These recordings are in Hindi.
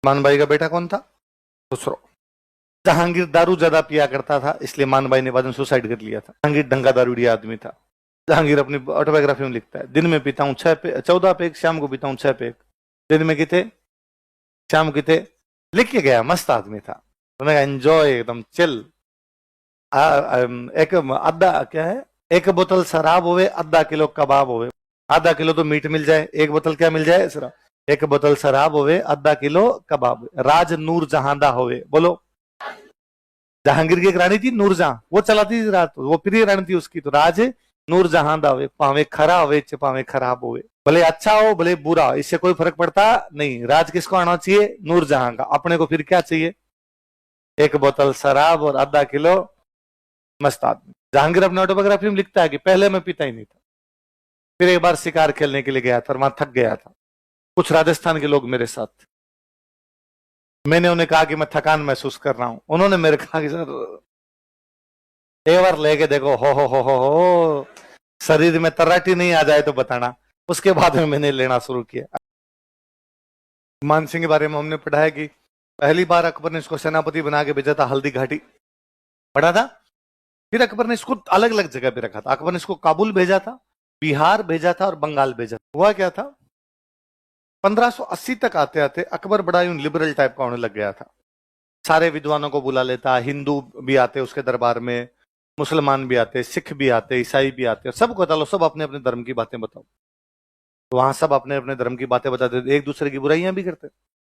मान भाई का बेटा कौन था? खुसरो। जहांगीर दारू ज्यादा पिया करता था, इसलिए मान भाई ने बाद में सुसाइड कर लिया था। जहांगीर ढंगा दारूडिया आदमी था। जहांगीर अपनी ऑटोबायोग्राफी में लिखता है, दिन में पीता हूँ 14 पेग, शाम को पीता हूँ 6 पेग। दिन में कितने, शाम को कितने, लिख के गया। मस्त आदमी था। उन्होंने एंजॉय, एकदम चिल। एक आधा क्या है, एक बोतल शराब होवे, आधा किलो कबाब होवे। आधा किलो तो मीट मिल जाए, एक बोतल क्या मिल जाए? शराब। एक बोतल शराब होवे, आधा किलो कबाब। राज नूर जहांदा होवे। बोलो। जहांगीर की एक रानी थी नूरजहां, वो चलाती थी रात, वो प्रिय रानी थी उसकी। तो राज नूरजहां दावे, पावे खरा होवे च पावे खराब होवे। भले अच्छा हो भले बुरा, इससे कोई फर्क पड़ता नहीं। राज किसको आना चाहिए? नूरजहां का। अपने को फिर क्या चाहिए? एक बोतल शराब और आधा किलो मस्त आदमी। जहांगीर अपने ऑटोबायोग्राफी में लिखता है कि पहले मैं पीता ही नहीं था, फिर एक बार शिकार खेलने के लिए गया था और वहां थक गया था। कुछ राजस्थान के लोग मेरे साथ थे। मैंने उन्हें कहा कि मैं थकान महसूस कर रहा हूं। उन्होंने मेरे कहा कि सर एक बार लेके देखो, हो शरीर में तराटी नहीं आ जाए तो बताना। उसके बाद में मैंने लेना शुरू किया। मान सिंह के बारे में हमने पढ़ा है कि पहली बार अकबर ने इसको सेनापति बना के भेजा था हल्दी घाटी, पढ़ा था। फिर अकबर ने इसको अलग अलग जगह पे रखा था। अकबर ने इसको काबुल भेजा था, बिहार भेजा था और बंगाल भेजा था। हुआ क्या था, 1580 तक आते आते अकबर बड़ा यूं लिबरल टाइप का होने लग गया था। सारे विद्वानों को बुला लेता, हिंदू भी आते उसके दरबार में, मुसलमान भी आते, सिख भी आते, ईसाई भी आते, सबको बता लो, सब अपने अपने धर्म की बातें बताओ। तो वहां सब अपने अपने धर्म की बातें बताते थे, एक दूसरे की बुराइयां भी करते।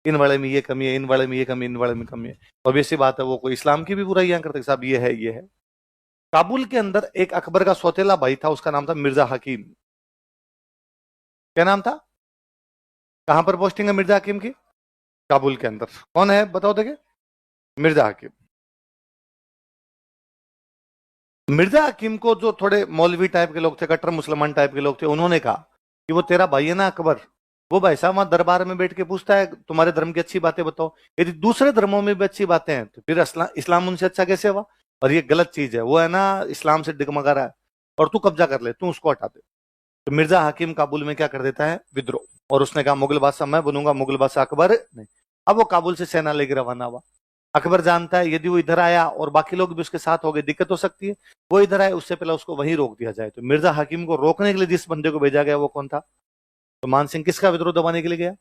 इन वाले में ये कमी है, इन वाले में ये कमी, इन वाले में कमी है। ऑब्वियसली बात है, वो कोई इस्लाम की भी बुराइयां करते, साहब ये है ये है। काबुल के अंदर एक अकबर का सौतेला भाई था, उसका नाम था मिर्जा हकीम। क्या नाम था? कहां पर पोस्टिंग है मिर्जा हकीम की? काबुल के अंदर। कौन है बताओ देखे? मिर्जा हकीम। मिर्जा हकीम को जो थोड़े मौलवी टाइप के लोग थे, कट्टर मुसलमान टाइप के लोग थे, उन्होंने कहा कि वो तेरा भाई है ना अकबर, वो भाई साहब वहां दरबार में बैठ के पूछता है तुम्हारे धर्म की अच्छी बातें बताओ, यदि दूसरे धर्मों में भी अच्छी बातें हैं तो फिर इस्लाम उनसे अच्छा कैसे हुआ? और ये गलत चीज है, वो है ना इस्लाम से डिगमगा रहा है, और तू कब्जा कर ले, तू उसको हटा दे। तो मिर्जा हकीम काबुल में क्या कर देता है? विद्रोह। और उसने कहा मुगल बादशाह मैं बनूंगा, मुगल बादशाह अकबर नहीं। अब वो काबुल से सेना लेकर रवाना हुआ। अकबर जानता है यदि वो इधर आया और बाकी लोग भी उसके साथ हो गए, दिक्कत हो सकती है। वो इधर आए उससे पहले उसको वहीं रोक दिया जाए। तो मिर्जा हकीम को रोकने के लिए जिस बंदे को भेजा गया वो कौन था? तो मान सिंह किसका विद्रोह दबाने के लिए गया?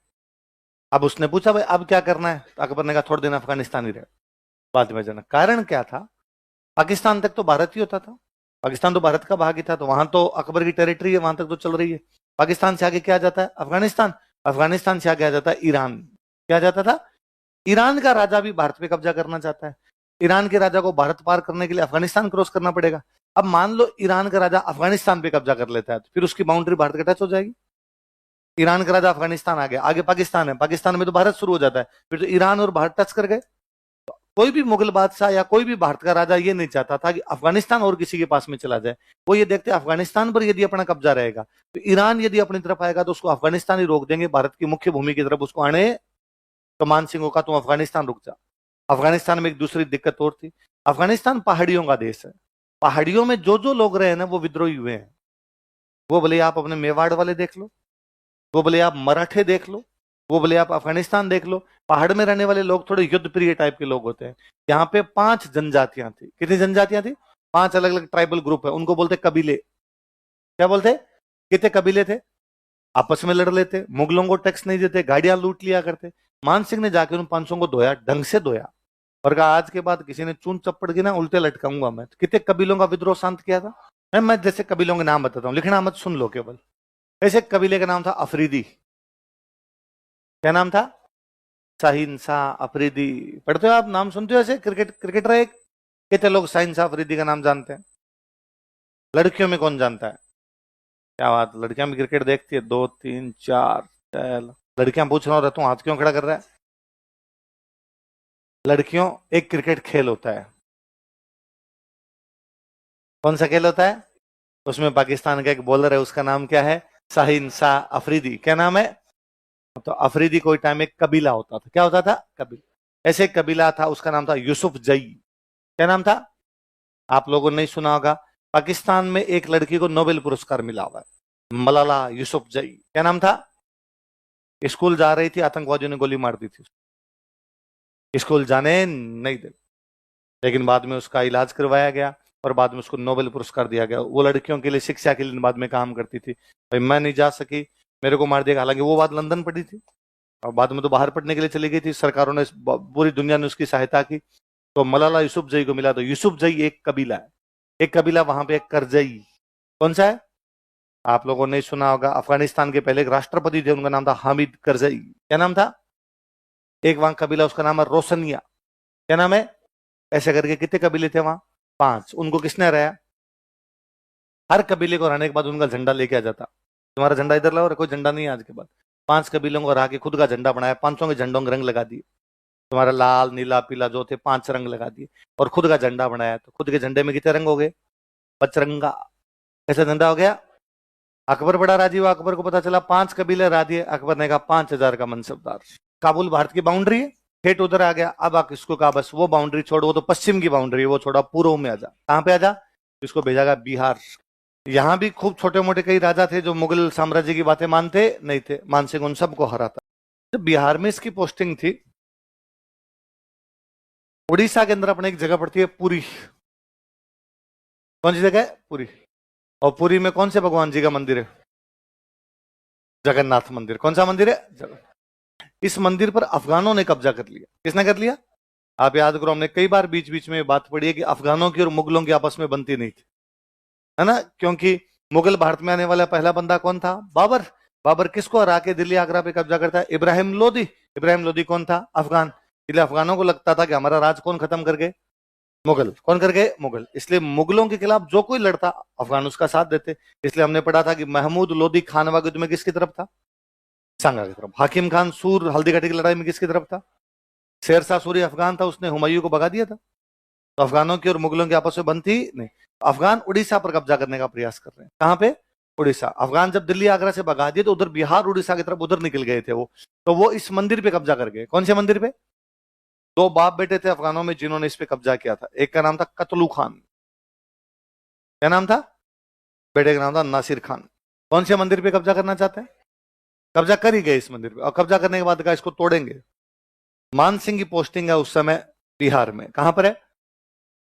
अब उसने पूछा भाई अब क्या करना है? तो अकबर ने कहा थोड़े दिन अफगानिस्तान ही रहे, बाद में जाना। कारण क्या था? पाकिस्तान तक तो भारत ही होता था, पाकिस्तान तो भारत का भाग ही था, तो वहां तो अकबर की टेरिटरी है, वहां तक तो चल रही है। पाकिस्तान से आगे क्या आ जाता है? अफगानिस्तान। अफगानिस्तान से आगे आ जाता है ईरान। क्या आ जाता था? ईरान का राजा भी भारत पे कब्जा करना चाहता है। ईरान के राजा को भारत पार करने के लिए अफगानिस्तान क्रॉस करना पड़ेगा। अब मान लो ईरान का राजा अफगानिस्तान पे कब्जा कर लेता है, तो फिर उसकी बाउंड्री भारत के टच हो जाएगी। ईरान का राजा अफगानिस्तान आ गया, आगे पाकिस्तान है, पाकिस्तान में तो भारत शुरू हो जाता है, फिर तो ईरान और भारत टच कर गए। कोई भी मुगल बादशाह या कोई भी भारत का राजा ये नहीं चाहता था कि अफगानिस्तान और किसी के पास में चला जाए। वो ये देखते अफगानिस्तान पर यदि अपना कब्जा रहेगा तो ईरान यदि अपनी तरफ आएगा तो उसको अफगानिस्तान ही रोक देंगे, भारत की मुख्य भूमि की तरफ उसको आने। तो मान सिंह का तुम अफगानिस्तान रुक जा। अफगानिस्तान में एक दूसरी दिक्कत और थी, अफगानिस्तान पहाड़ियों का देश है। पहाड़ियों में जो जो लोग रहे ना वो विद्रोही हुए हैं। वो भले आप अपने मेवाड़ वाले देख लो, वो भले आप मराठे देख लो, वो भले आप अफगानिस्तान देख लो, पहाड़ में रहने वाले लोग थोड़े युद्ध प्रिय टाइप के लोग होते हैं। यहाँ पे 5 जनजातियां थी। कितनी जनजातियां थी? 5 अलग अलग ट्राइबल ग्रुप है, उनको बोलते कबीले। क्या बोलते? कितने कबीले थे? आपस में लड़ लेते, मुगलों को टैक्स नहीं देते, गाड़ियां लूट लिया करते। मान सिंह ने जाकर उन 500 को धोया, ढंग से धोया, और कहा आज के बाद किसी ने चून चप्पड़ की ना उल्टे लटकाऊंगा मैं। कितने कबीलों का विद्रोह शांत किया था? मैं जैसे कबीलों के नाम बताता हूँ, लिखना मत, सुन लो केवल। ऐसे कबीले का नाम था अफरीदी। क्या नाम था? शाहीन शाह अफरीदी। पढ़ते हो आप? नाम सुनते हो ऐसे? क्रिकेटर है एक, कितने लोग शाहीन शाह अफरीदी का नाम जानते हैं? लड़कियों में कौन जानता है? क्या बात, लड़कियां भी क्रिकेट देखती है? 2 3 4 चल, लड़कियां पूछ रहा हूं, रहता हूँ, हाथ क्यों खड़ा कर रहा है? लड़कियों, एक क्रिकेट खेल होता है। कौन सा खेल होता है? उसमें पाकिस्तान का एक बॉलर है, उसका नाम क्या है? शाहीन शाह अफरीदी। क्या नाम है? तो अफरीदी कोई टाइम एक कबीला होता था। क्या होता था? कबीला। ऐसे एक कबीला था, उसका नाम था यूसुफ जई। क्या नाम था? आप लोगों ने नहीं सुना होगा। पाकिस्तान में एक लड़की को नोबेल पुरस्कार मिला हुआ है, मलाला यूसुफ जई। क्या नाम था? स्कूल जा रही थी, आतंकवादियों ने गोली मार दी थी। स्कूल जाने नहीं दे। लेकिन बाद में उसका इलाज करवाया गया और बाद में उसको नोबेल पुरस्कार दिया गया। वो लड़कियों के लिए शिक्षा के लिए बाद में काम करती थी। भाई मैं नहीं जा सकी, मेरे को मार दिया। हालांकि वो बात लंदन पढ़ी थी और बाद में तो बाहर पढ़ने के लिए चली गई थी। सरकारों ने, पूरी दुनिया ने उसकी सहायता की। तो मलाला यूसुफजई को मिला। तो यूसुफजई एक कबीला है, एक कबीला वहां पे एक करजई। कौन सा है? आप लोगों ने सुना होगा, अफगानिस्तान के पहले एक राष्ट्रपति थे, उनका नाम था हामिद करजई। क्या नाम था? एक वहां कबीला, उसका नाम है रोशनिया। क्या नाम है? ऐसे करके कितने कबीले थे वहां? 5। उनको किसने हराया? हर कबीले को हराने के बाद उनका झंडा लेके आ जाता। तुम्हारा झंडा इधर लाओ, कोई झंडा नहीं है आज के बाद। 5 कबीलों को हरा के खुद का झंडा बनाया, 500 के झंडों के रंग लगा दिए। तुम्हारा लाल नीला पीला जो थे 5 रंग लगा दिए और खुद का झंडा बनाया। तो खुद के झंडे में कितने रंग हो गए? पचरंगा। कैसा झंडा हो गया? अकबर बड़ा राजी हुआ। अकबर को पता चला 5 कबीले हरा दिए। अकबर ने कहा 5,000 का मनसबदार। काबुल भारत की बाउंड्री है, ठेठ उधर आ गया। अब आप इसको कहा बस वो बाउंड्री छोड़ो, वो तो पश्चिम की बाउंड्री है, वो छोड़ा, पूर्व में आजा। कहां पे आजा? इसको भेजा गया बिहार। यहां भी खूब छोटे मोटे कई राजा थे जो मुगल साम्राज्य की बातें मानते नहीं थे। मानसिंह उन सबको हराता। जब बिहार में इसकी पोस्टिंग थी, उड़ीसा के अंदर अपने एक जगह पड़ती है पुरी। कौन सी जगह है? पुरी। और पुरी में कौन से भगवान जी का मंदिर है? जगन्नाथ मंदिर। कौन सा मंदिर है? इस मंदिर पर अफगानों ने कब्जा कर लिया। किसने कर लिया? आप याद करो, हमने कई बार बीच बीच में बात पड़ी है कि अफगानों की और मुगलों की आपस में बनती नहीं थी, है ना? क्योंकि मुगल भारत में आने वाला पहला बंदा कौन था? बाबर। बाबर किसको हरा के दिल्ली आगरा पे कब्जा करता है? इब्राहिम लोदी। इब्राहिम लोदी कौन था? अफगान। इसलिए अफगानों को लगता था कि हमारा राज कौन खत्म कर गए? मुगल। कौन कर गए? मुगल। इसलिए मुगलों के खिलाफ जो कोई लड़ता, अफगान उसका साथ देते। इसलिए हमने पढ़ा था कि महमूद लोदी खानवा युद्ध में किसकी तरफ था? सांगा की तरफ। हाकिम खान सूर हल्दी घाटी की लड़ाई में किसकी तरफ था? शेरशाह सूरी अफगान था, उसने हुमायूं को भगा दिया था। तो अफगानों की और मुगलों की आपस में बनती नहीं। अफगान उड़ीसा पर कब्जा करने का प्रयास कर रहे हैं। कहां पे? उड़ीसा। अफगान जब दिल्ली आगरा से भगा दिए तो उधर बिहार उड़ीसा की तरफ उधर निकल गए थे वो। तो वो इस मंदिर पे कब्जा कर गए। कौन से मंदिर पे? 2 बाप बेटे थे अफगानों में जिन्होंने इस पे कब्जा किया था। एक का नाम था कतलू खान। क्या नाम था? बेटे का नाम था नासिर खान। कौन से मंदिर पे कब्जा करना चाहते हैं? कब्जा कर ही गए इस मंदिर पे। और कब्जा करने के बाद कहा इसको तोड़ेंगे। मान सिंह की पोस्टिंग है उस समय बिहार में। कहां पर है?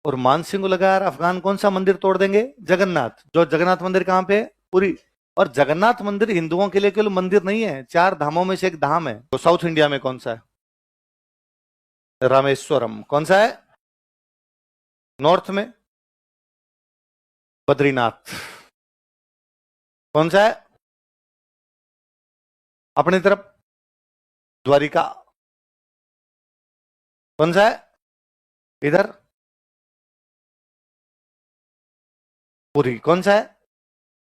और मान सिंह को लगा यार अफगान कौन सा मंदिर तोड़ देंगे? जगन्नाथ। जो जगन्नाथ मंदिर कहां पे है? पुरी। और जगन्नाथ मंदिर हिंदुओं के लिए केवल मंदिर नहीं है, 4 धामों में से एक धाम है। तो साउथ इंडिया में कौन सा है? रामेश्वरम। कौन सा है? नॉर्थ में बद्रीनाथ। कौन सा है? अपनी तरफ द्वारिका। कौन सा है? इधर पुरी। कौन सा है?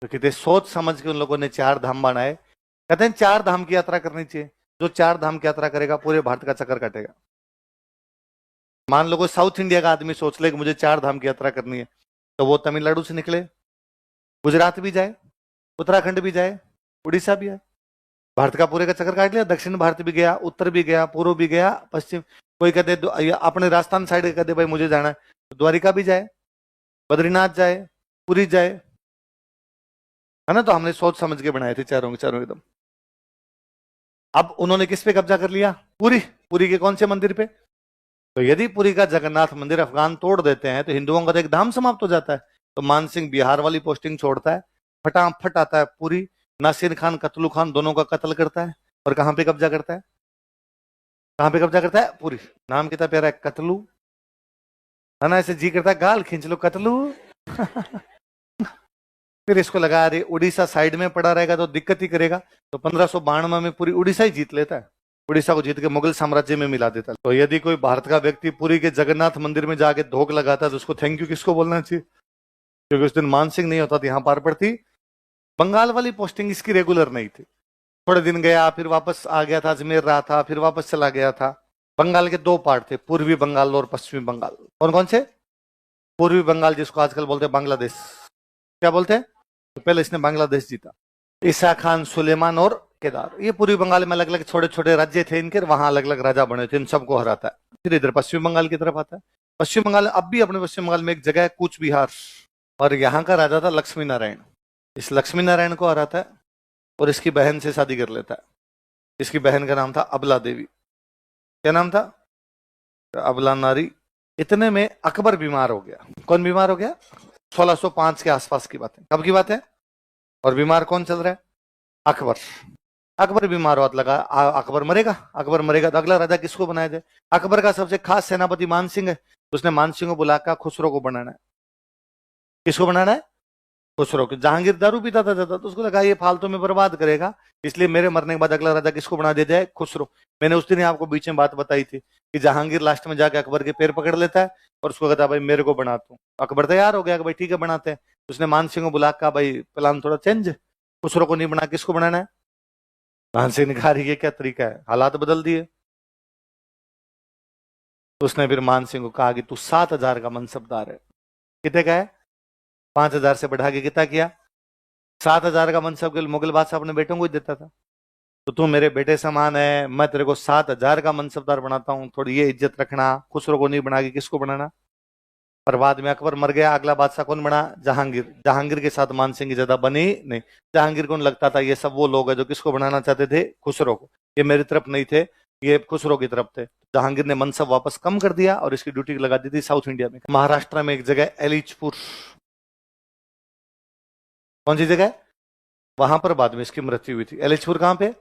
तो कहते सोच समझ के उन लोगों ने 4 धाम बनाए। कहते हैं 4 धाम की यात्रा करनी चाहिए। जो 4 धाम की यात्रा करेगा पूरे भारत का चक्कर काटेगा। मान लो कोई साउथ इंडिया का आदमी सोच ले कि मुझे 4 धाम की यात्रा करनी है, तो वो तमिलनाडु से निकले, गुजरात भी जाए, उत्तराखंड भी जाए, उड़ीसा भी आए, भारत का पूरे का चक्कर काट लिया। दक्षिण भारत भी गया, उत्तर भी गया, पूर्व भी गया, पश्चिम। कोई कहते अपने राजस्थान साइड कहते भाई मुझे जाना है, तो द्वारिका भी जाए, बद्रीनाथ जाए, पुरी जाए, है ना? तो हमने सोच समझ के बनाए थे चारों के चारों एकदम। अब उन्होंने किस पे कब्जा कर लिया? पुरी। पुरी के कौन से मंदिर पे? तो यदि पुरी का जगन्नाथ मंदिर अफगान तोड़ देते हैं तो हिंदुओं का तो एक धाम समाप्त हो जाता है। तो मानसिंह बिहार वाली पोस्टिंग छोड़ता है, फटाफट आता है पुरी। नासिर खान कतलू खान दोनों का कत्ल करता है। और कहां पे कब्जा करता है? कहां पे कब्जा करता है? पुरी। नाम कितना प्यारा है, कतलू, है ना? ऐसे जी करता है गाल खींच लो, कतलू। फिर इसको लगा अरे उड़ीसा साइड में पड़ा रहेगा तो दिक्कत ही करेगा। तो 1592 में पूरी उड़ीसा ही जीत लेता है। उड़ीसा को जीत के मुगल साम्राज्य में मिला देता है। तो यदि कोई भारत का व्यक्ति पुरी के जगन्नाथ मंदिर में जाके धोख लगाता है तो उसको थैंक यू किसको बोलना चाहिए? क्योंकि उस दिन मानसिंह नहीं होता तो यहां पार पड़ती। बंगाल वाली पोस्टिंग इसकी रेगुलर नहीं थी। थोड़े दिन गया, फिर वापस आ गया था, अजमेर रहा था, फिर वापस चला गया था। बंगाल के 2 पार्ट थे, पूर्वी बंगाल और पश्चिमी बंगाल। कौन कौन से? पूर्वी बंगाल जिसको आजकल बोलते हैं बांग्लादेश। क्या बोलते हैं? तो पहले इसने बांग्लादेश जीता। ईसा खान, सुलेमान और केदार, ये पूर्वी बंगाल में अलग अलग छोटे छोटे राज्य थे इनके, वहां अलग अलग राजा बने थे, इन सबको हराता है। फिर इधर पश्चिम बंगाल की तरफ आता है। पश्चिम बंगाल अब भी अपने पश्चिम बंगाल में एक जगह है कूच बिहार, और यहाँ का राजा था लक्ष्मी नारायण। इस लक्ष्मी नारायण को हराता है और इसकी बहन से शादी कर लेता है। इसकी बहन का नाम था अबला देवी। क्या नाम था? अबला नारी। इतने में अकबर बीमार हो गया। कौन बीमार हो गया? 1605 के आसपास की बात है। कब की बात है? और बीमार कौन चल रहा है? अकबर। अकबर बीमार हुआ, लगा अकबर मरेगा, अकबर मरेगा तो अगला राजा किसको बनाया जाए? अकबर का सबसे खास सेनापति मान सिंह है, तो उसने मान सिंह को बुलाकर खुसरो को बनाना है। किसको बनाना है? खुसरो को। जहांगीर दारू पीता था ज्यादा, तो उसको लगा ये फालतू में बर्बाद करेगा, इसलिए मेरे मरने के बाद अगला राजा किसको बना दिया जाए? खुसरो। मैंने उस दिन ही आपको बीच में बात बताई थी कि जहांगीर लास्ट में जाके अकबर के पैर पकड़ लेता है और उसको कहता है भाई मेरे को बना तू। अकबर तैयार हो गया कि भाई ठीक है बनाते हैं। उसने मान सिंह को बुला कहा भाई प्लान थोड़ा चेंज, खुसरो को नहीं बना किसको बनाना है? मान सिंह ने कहा ये क्या तरीका है, हालात बदल दिए। तो उसने फिर मान सिंह को कहा कि तू 7,000 का मनसबदार है। कितने का है? 5,000 से बढ़ा के कितना किया? 7,000 का मनसब के मुगल बादशाह अपने बेटों को ही देता था। तो तू मेरे बेटे समान है, मैं तेरे को 7,000 का मनसबदार बनाता हूं, थोड़ी ये इज्जत रखना। खुसरो को नहीं बना के किसको बनाना? पर बाद में अकबर मर गया, अगला बादशाह कौन बना? जहांगीर। जहांगीर के साथ मान सिंह की ज्यादा बनी नहीं। जहांगीर को लगता था ये सब वो लोग हैं जो किसको बनाना चाहते थे? खुसरो को। ये मेरी तरफ नहीं थे, ये खुसरो की तरफ थे। जहांगीर ने मनसब वापस कम कर दिया और इसकी ड्यूटी लगा दी थी साउथ इंडिया में, महाराष्ट्र में एक जगह एलिचपुर। कौन सी जगह? वहां पर बाद में इसकी मृत्यु हुई थी। एलिचपुर कहां पे?